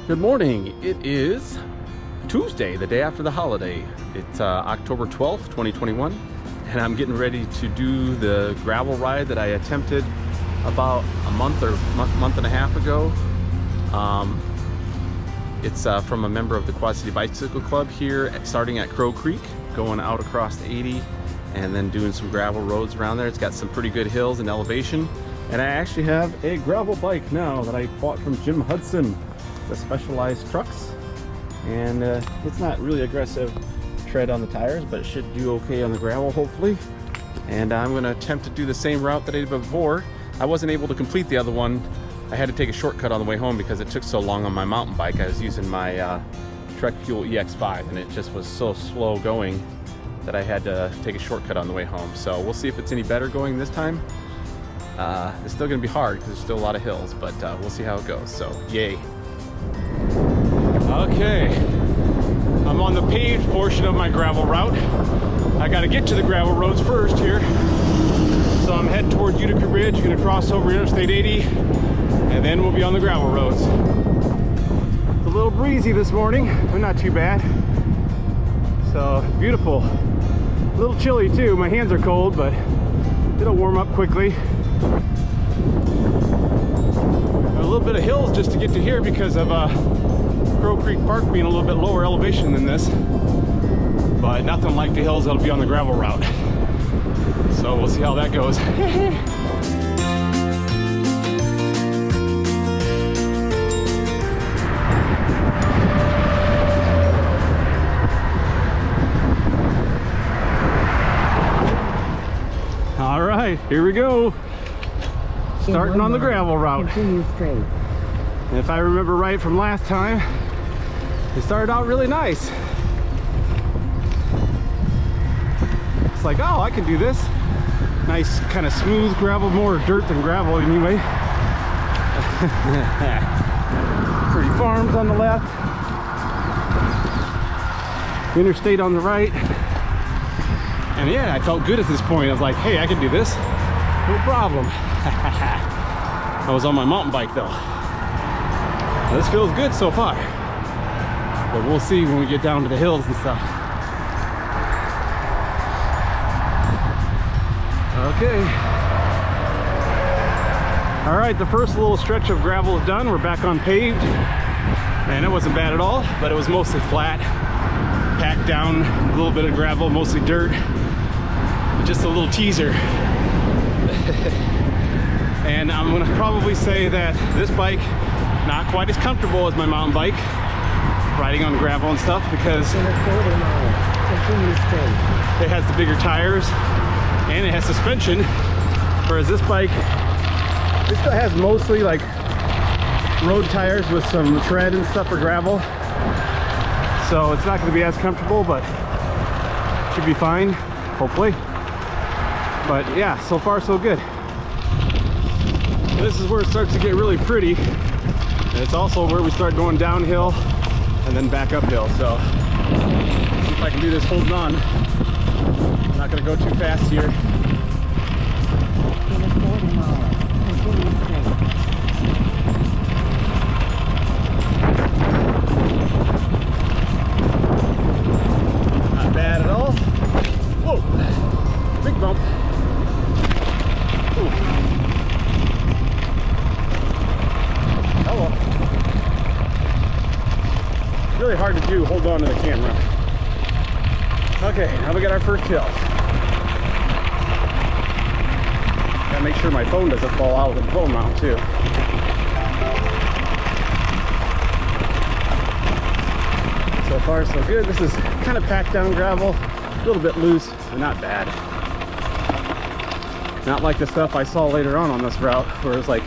Good morning. It is Tuesday, the day after the holiday. It's October 12th, 2021, and I'm getting ready to do the gravel ride that I attempted about a month and a half ago. It's from a member of the Quad City Bicycle Club here, starting at Crow Creek, going out across 80, and then doing some gravel roads around there. It's got some pretty good hills and elevation. And I actually have a gravel bike now that I bought from Jim Hudson, the Specialized Trucks. And it's not really aggressive tread on the tires, but it should do okay on the gravel, hopefully. And I'm gonna attempt to do the same route that I did before. I wasn't able to complete the other one. I had to take a shortcut on the way home because it took so long on my mountain bike. I was using my Trek Fuel EX5, and it just was so slow going that I had to take a shortcut on the way home. So we'll see if it's any better going this time. It's still gonna be hard because there's still a lot of hills, but we'll see how it goes, so yay. Okay, I'm on the paved portion of my gravel route. I gotta get to the gravel roads first here. So I'm heading toward Utica Bridge, gonna cross over Interstate 80, and then we'll be on the gravel roads. It's a little breezy this morning, but not too bad. So, beautiful. A little chilly too, my hands are cold, but it'll warm up quickly. A little bit of hills just to get to here because of Crow Creek Park being a little bit lower elevation than this, but nothing like the hills that'll be on the gravel route. So we'll see how that goes. All right, here we go. Starting on the gravel route. Continue straight. And if I remember right from last time, it started out really nice. It's like, oh, I can do this. Nice kind of smooth gravel, more dirt than gravel anyway. Pretty farms on the left. Interstate on the right. And yeah, I felt good at this point. I was like, hey, I can do this. No problem. I was on my mountain bike though. This feels good so far, but we'll see when we get down to the hills and stuff. Okay. All right, the first little stretch of gravel is done. We're back on paved, and it wasn't bad at all, but it was mostly flat, packed down, a little bit of gravel, mostly dirt, just a little teaser. And I'm gonna probably say that this bike, not quite as comfortable as my mountain bike, riding on gravel and stuff, because it has the bigger tires and it has suspension, whereas this bike, it still has mostly like road tires with some tread and stuff for gravel. So it's not gonna be as comfortable, but should be fine, hopefully. But yeah, so far so good. This is where it starts to get really pretty. And it's also where we start going downhill and then back uphill. So see if I can do this holding on. I'm not gonna go too fast here. In a quarter mile, continue straight. Not bad at all. Whoa, big bump. Ooh. Oh well. Really hard to do, hold on to the camera. Okay, now we got our first hill. Gotta make sure my phone doesn't fall out of the phone mount too. So far so good. This is kind of packed down gravel, a little bit loose, but not bad. Not like the stuff I saw later on this route where it's like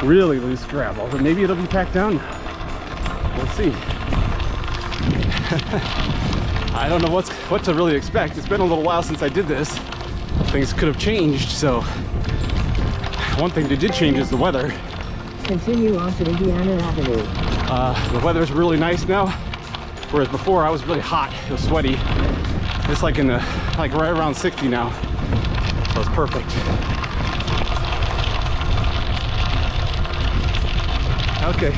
really loose gravel, but maybe it'll be packed down now. We'll see. I don't know what to really expect. It's been a little while since I did this. Things could have changed, so one thing that did change is the weather. Continue on to Indiana Avenue. The weather's really nice now, whereas before I was really hot. It was sweaty. It's like right around 60 now, so it's perfect. Okay,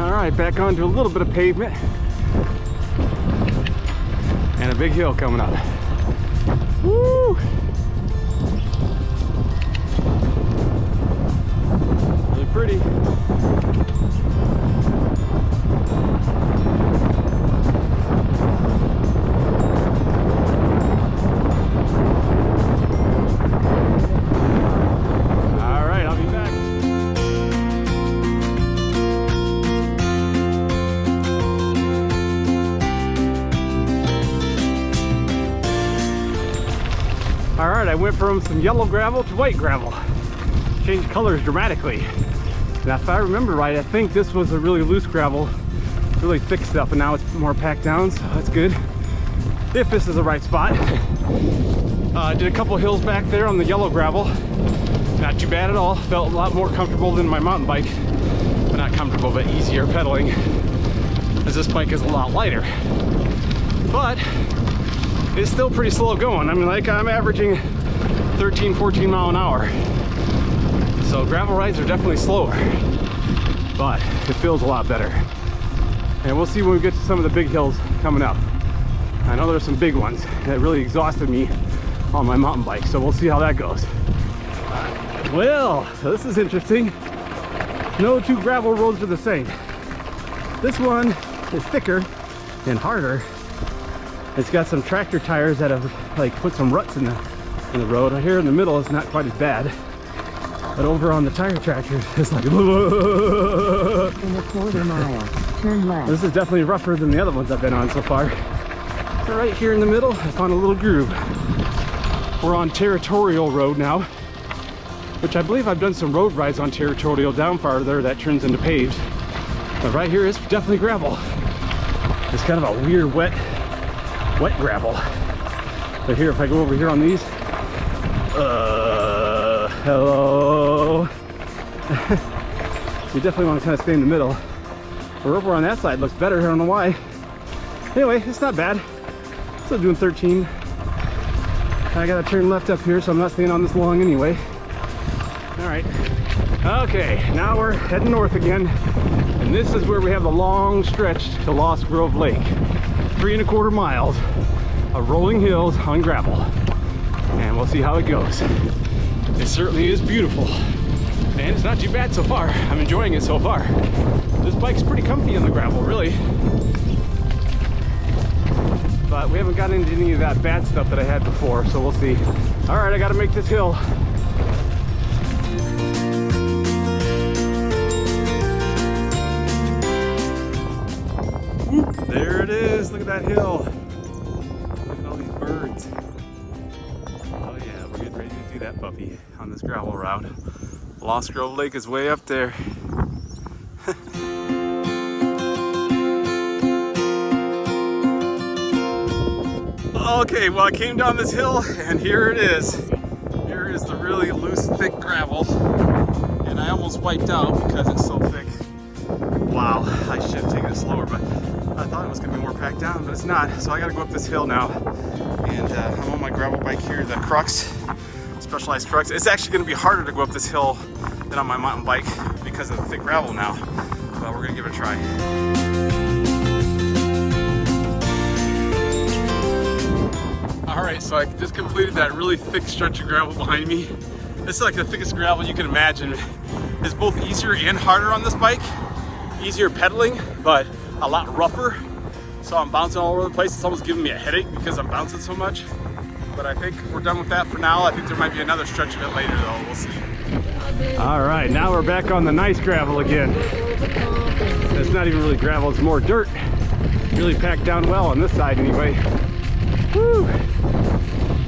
All right, back onto a little bit of pavement. And a big hill coming up. Woo! Really pretty. Alright, I went from some yellow gravel to white gravel. Changed colors dramatically. And if I remember right, I think this was a really loose gravel, really thick stuff, and now it's more packed down, so that's good. If this is the right spot. I did a couple hills back there on the yellow gravel. Not too bad at all. Felt a lot more comfortable than my mountain bike. But not comfortable, but easier pedaling, as this bike is a lot lighter. But it's still pretty slow going. I mean, like, I'm averaging 13, 14 mile an hour. So gravel rides are definitely slower, but it feels a lot better. And we'll see when we get to some of the big hills coming up. I know there's some big ones that really exhausted me on my mountain bike, so we'll see how that goes. Well, this is interesting. No two gravel roads are the same. This one is thicker and harder. It's got some tractor tires that have like put some ruts in the road. Here in the middle it's not quite as bad, but over on the tire tractors it's like In a quarter mile, turn left. This is definitely rougher than the other ones I've been on so far. So right here in the middle I found a little groove. We're on Territorial Road now, which I believe I've done some road rides on Territorial down farther that turns into paved, but right here is definitely gravel. It's kind of a weird wet gravel. But here, if I go over here on these, hello. You definitely want to kind of stay in the middle. Or over on that side looks better. I don't know why. Anyway, it's not bad. Still doing 13. I gotta turn left up here, so I'm not staying on this long anyway. All right. Okay, now we're heading north again, and this is where we have the long stretch to Lost Grove Lake. 3¼ miles of rolling hills on gravel, and we'll see how it goes. It certainly is beautiful, and it's not too bad so far. I'm enjoying it so far. This bike's pretty comfy on the gravel, really, but we haven't gotten into any of that bad stuff that I had before, so we'll see. All right, I gotta make this hill. There it is, look at that hill. Look at all these birds. Oh yeah, we're getting ready to do that puppy on this gravel route. Lost Grove Lake is way up there. Okay, well I came down this hill and here it is. Here is the really loose, thick gravel. And I almost wiped out because it's so thick. Wow, I should have taken it slower, but I thought it was going to be more packed down, but it's not. So I got to go up this hill now. And I'm on my gravel bike here, the Crux, Specialized Crux. It's actually going to be harder to go up this hill than on my mountain bike because of the thick gravel now. But we're going to give it a try. Alright, so I just completed that really thick stretch of gravel behind me. This is like the thickest gravel you can imagine. It's both easier and harder on this bike. Easier pedaling, but a lot rougher. So I'm bouncing all over the place. It's almost giving me a headache because I'm bouncing so much. But I think we're done with that for now. I think there might be another stretch of it later though. We'll see. Alright, now we're back on the nice gravel again. It's not even really gravel, it's more dirt. Really packed down well on this side anyway. Woo!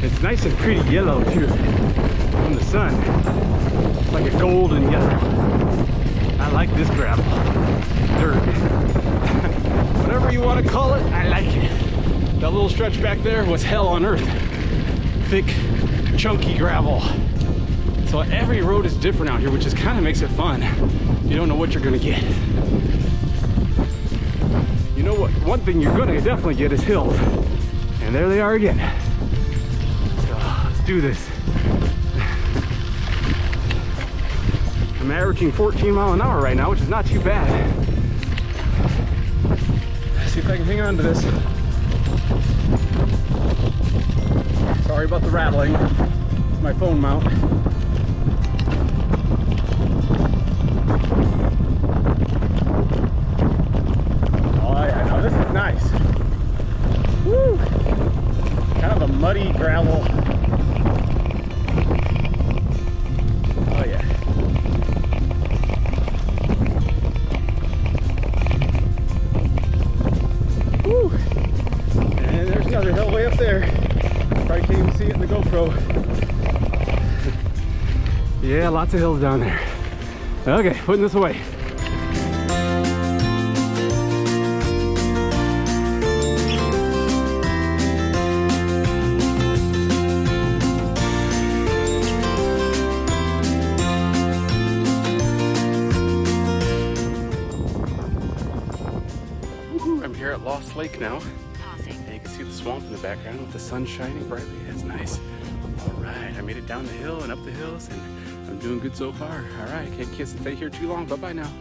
It's nice and pretty yellow too from the sun. It's like a golden yellow. I like this gravel. Dirt. Whatever you want to call it, I like it. That little stretch back there was hell on earth. Thick, chunky gravel. So every road is different out here, which just kind of makes it fun. You don't know what you're gonna get. You know what? One thing you're gonna definitely get is hills. And there they are again. So let's do this. I'm averaging 14 miles an hour right now, which is not too bad. if I can hang on to this. Sorry about the rattling. It's my phone mount. Oh yeah, now this is nice. Woo! Kind of a muddy gravel. Oh yeah. Woo! And there's another hill way up there. Probably can't even see it in the GoPro. Yeah, lots of hills down there. Okay, putting this away. I'm here at Lost Lake now. And you can see the swamp in the background with the sun shining brightly. That's nice. All right, I made it down the hill and up the hills, and I'm doing good so far. All right, can't stay here too long. Bye-bye now.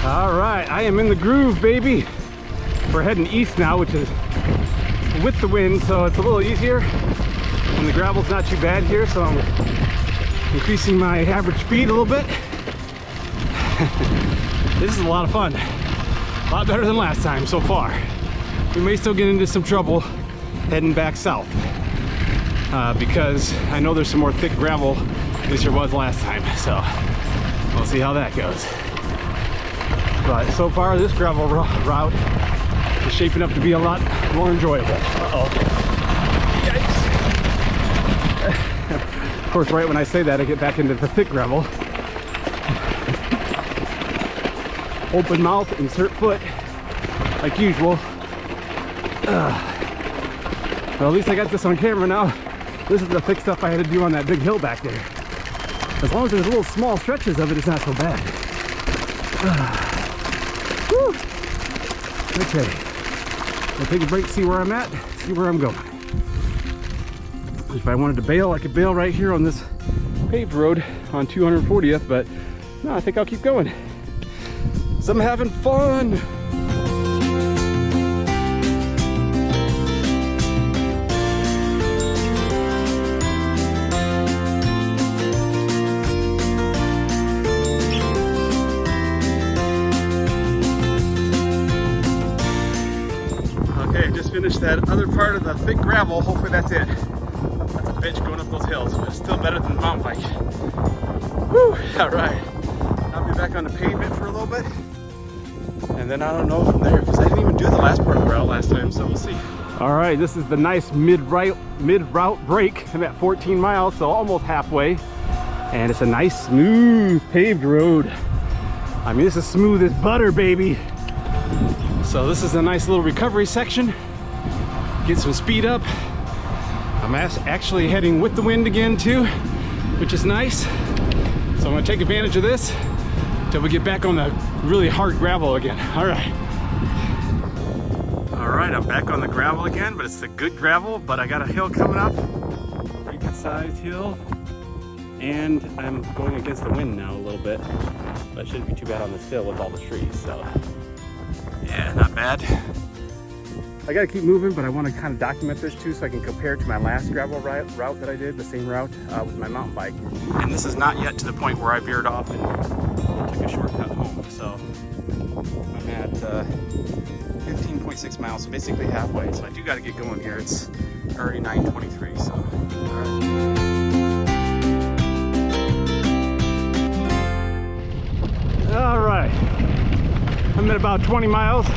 All right, I am in the groove, baby. We're heading east now, which is with the wind, so it's a little easier. And the gravel's not too bad here, so I'm increasing my average speed a little bit. This is a lot of fun. A lot better than last time so far. We may still get into some trouble heading back south because I know there's some more thick gravel this year was last time, so we'll see how that goes. But so far this gravel route is shaping up to be a lot more enjoyable. Uh-oh. Yikes. Of course, right when I say that, I get back into the thick gravel. Open mouth, insert foot, like usual. Well, at least I got this on camera now. This is the thick stuff I had to do on that big hill back there. As long as there's little small stretches of it, it's not so bad. Whew. Okay, I'll take a break, see where I'm at, see where I'm going. If I wanted to bail, I could bail right here on this paved road on 240th, but no, I think I'll keep going. So I'm having fun. Okay, just finished that other part of the thick gravel. Hopefully that's it. That's a bitch going up those hills, but it's still better than the mountain bike. Whew, all right. I'll be back on the pavement for a little bit. And then I don't know from there, because I didn't even do the last part of the route last time, so we'll see. All right, this is the nice mid-route break. I'm at 14 miles, so almost halfway. And it's a nice, smooth, paved road. I mean, this is smooth as butter, baby. So this is a nice little recovery section. Get some speed up. I'm actually heading with the wind again too, which is nice. So I'm gonna take advantage of this till we get back on the really hard gravel again. All right, I'm back on the gravel again, but it's the good gravel, but I got a hill coming up, pretty good sized hill, and I'm going against the wind now a little bit, but it shouldn't be too bad on this hill with all the trees, so yeah, not bad. I gotta keep moving, but I want to kind of document this too so I can compare it to my last gravel route that I did, the same route with my mountain bike. And this is not yet to the point where I veered off and took a shortcut home. So I'm at 15.6 miles, so basically halfway. So I do gotta get going here. It's already 9:23, so all right. All right, I'm at about 20 miles.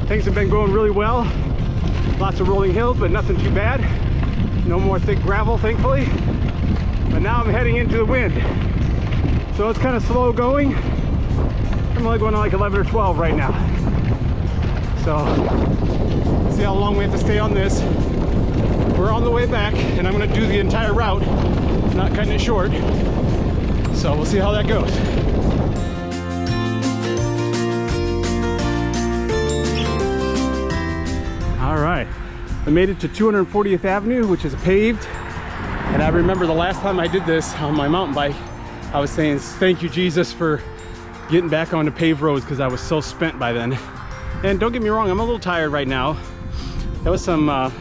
Things have been going really well. Lots of rolling hills, but nothing too bad. No more thick gravel, thankfully. But now I'm heading into the wind. So it's kind of slow going. I'm only going to like 11 or 12 right now. So, see how long we have to stay on this. We're on the way back, and I'm gonna do the entire route, not cutting it short. So we'll see how that goes. All right, I made it to 240th Avenue, which is paved. And I remember the last time I did this on my mountain bike, I was saying, thank you, Jesus, for getting back onto paved roads, because I was so spent by then. And don't get me wrong, I'm a little tired right now. That was some, a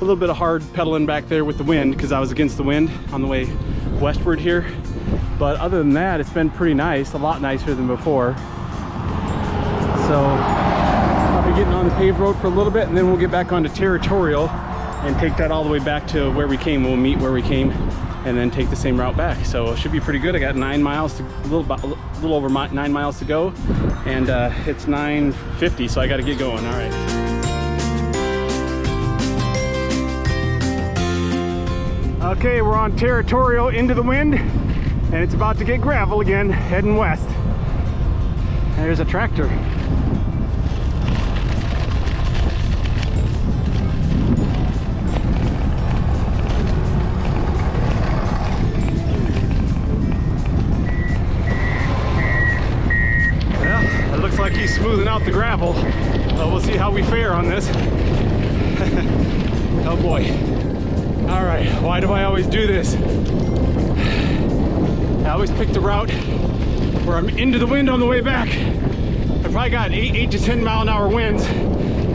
little bit of hard pedaling back there with the wind, because I was against the wind on the way westward here. But other than that, it's been pretty nice, a lot nicer than before. So I'll be getting on the paved road for a little bit, and then we'll get back onto territorial and take that all the way back to where we came. We'll meet where we came and then take the same route back. So it should be pretty good. I got 9 miles to, a little over 9 miles to go, and it's 9:50, so I got to get going. All right. Okay, we're on territorial into the wind, and it's about to get gravel again, heading west. There's a tractor. Well, it looks like he's smoothing out the gravel, but we'll see how we fare on this. Oh boy. All right, why do I always do this? I always pick the route where I'm into the wind on the way back. I probably got 8 to 10 mile an hour winds,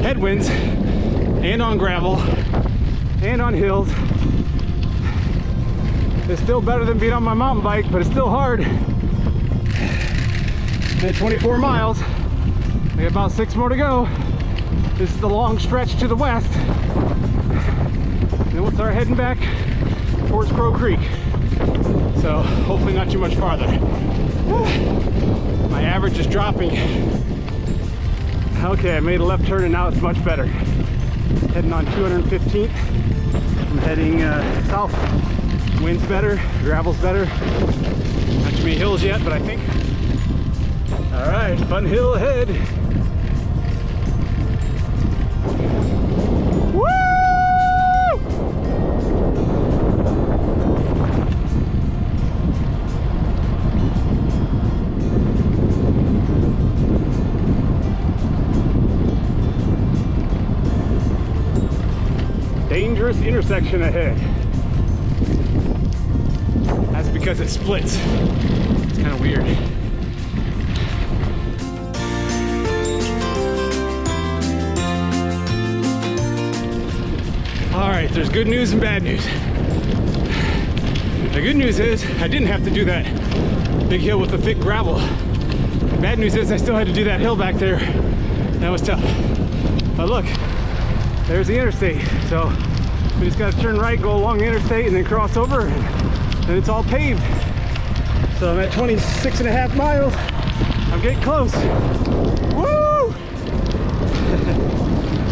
headwinds, and on gravel, and on hills. It's still better than being on my mountain bike, but it's still hard. At 24 miles, we have about 6 more to go. This is the long stretch to the west. Then we'll start heading back towards Crow Creek. So hopefully not too much farther. My average is dropping. Okay, I made a left turn and now it's much better. Heading on 215th. I'm heading south. Wind's better, gravel's better. Not too many hills yet, but I think. All right, fun hill ahead. Dangerous intersection ahead. That's because it splits. It's kind of weird. All right, there's good news and bad news. The good news is I didn't have to do that big hill with the thick gravel. The bad news is I still had to do that hill back there. That was tough. But look, there's the interstate. So we just got to turn right, go along the interstate, and then cross over, and it's all paved. So I'm at 26.5 miles. I'm getting close. Woo!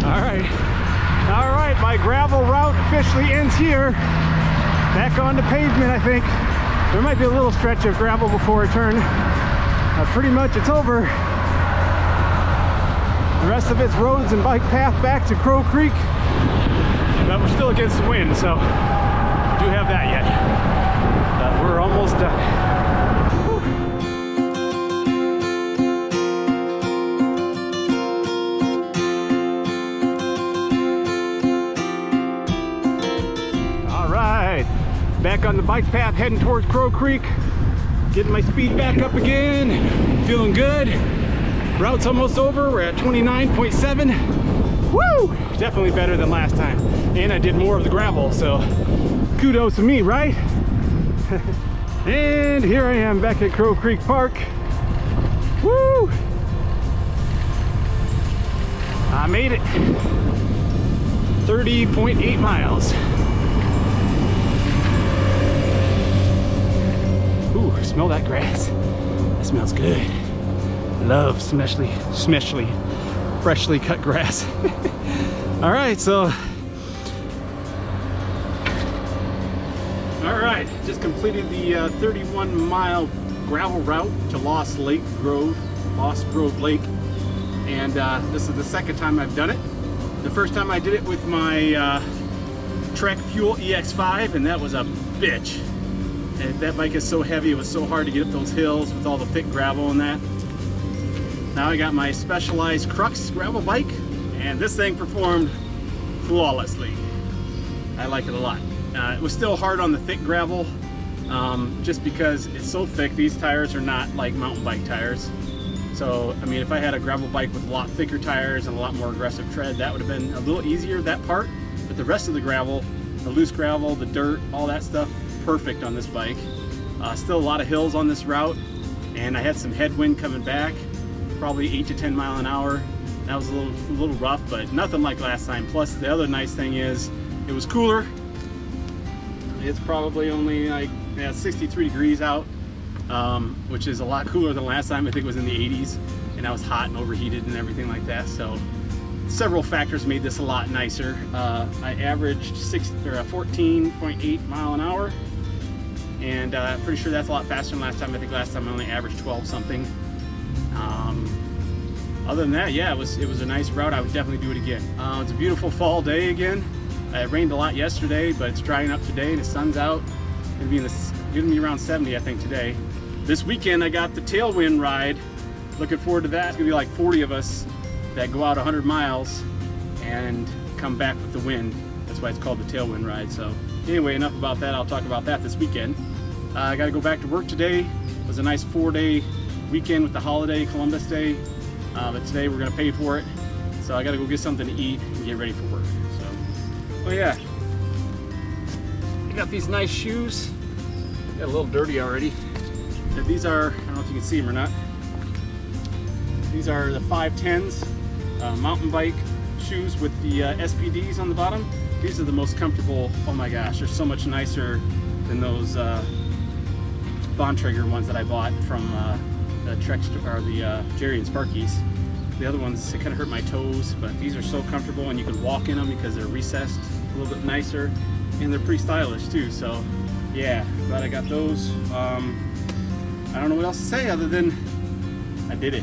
All right, my gravel route officially ends here. Back onto pavement, I think. There might be a little stretch of gravel before I turn. Pretty much it's over. The rest of it's roads and bike path back to Crow Creek. But we're still against the wind, so we do have that yet. We're almost done. All right, back on the bike path heading towards Crow Creek. Getting my speed back up again. Feeling good. Route's almost over. We're at 29.7. Woo! Definitely better than last time. And I did more of the gravel, so kudos to me, right? And here I am back at Crow Creek Park. Woo! I made it. 30.8 miles. Ooh, smell that grass. That smells good. Love especially freshly cut grass. All right, so just completed the 31-mile gravel route to Lost Grove Lake, and this is the second time I've done it. The first time I did it with my Trek Fuel EX5, and that was a bitch. And that bike is so heavy, it was so hard to get up those hills with all the thick gravel and that. Now I got my Specialized Crux gravel bike, and this thing performed flawlessly. I like it a lot. It was still hard on the thick gravel, just because it's so thick. These tires are not like mountain bike tires. So, I mean, if I had a gravel bike with a lot thicker tires and a lot more aggressive tread, that would have been a little easier, that part. But the rest of the gravel, the loose gravel, the dirt, all that stuff, perfect on this bike. Still a lot of hills on this route, and I had some headwind coming back, probably 8 to 10 mile an hour. That was a little rough, but nothing like last time. Plus, the other nice thing is, it was cooler. It's probably only like 63 degrees out. Which is a lot cooler than last time. I think it was in the 80s, and I was hot and overheated and everything like that. So several factors made this a lot nicer. I averaged 14.8 mile an hour, and pretty sure that's a lot faster than last time. I think last time I only averaged 12 something. Other than that, yeah, it was a nice route. I would definitely do it again. It's a beautiful fall day again. It rained a lot yesterday, but it's drying up today and the sun's out. It's gonna be around 70, I think, today. This weekend I got the tailwind ride. Looking forward to that. It's gonna be like 40 of us that go out 100 miles and come back with the wind. That's why it's called the tailwind ride. So anyway, enough about that. I'll talk about that this weekend. I gotta go back to work today. It was a nice 4-day weekend with the holiday, Columbus Day. But today we're gonna pay for it. So I gotta go get something to eat and get ready for work. So, oh yeah. I got these nice shoes. Got a little dirty already. These are, I don't know if you can see them or not. These are the 510s mountain bike shoes with the SPDs on the bottom. These are the most comfortable. Oh my gosh, they're so much nicer than those Bontrager ones that I bought from the Trek or the Jerry and Sparky's. The other ones, it kind of hurt my toes, but these are so comfortable, and you can walk in them because they're recessed a little bit nicer, and they're pretty stylish too. So yeah, glad I got those. I don't know what else to say other than I did it.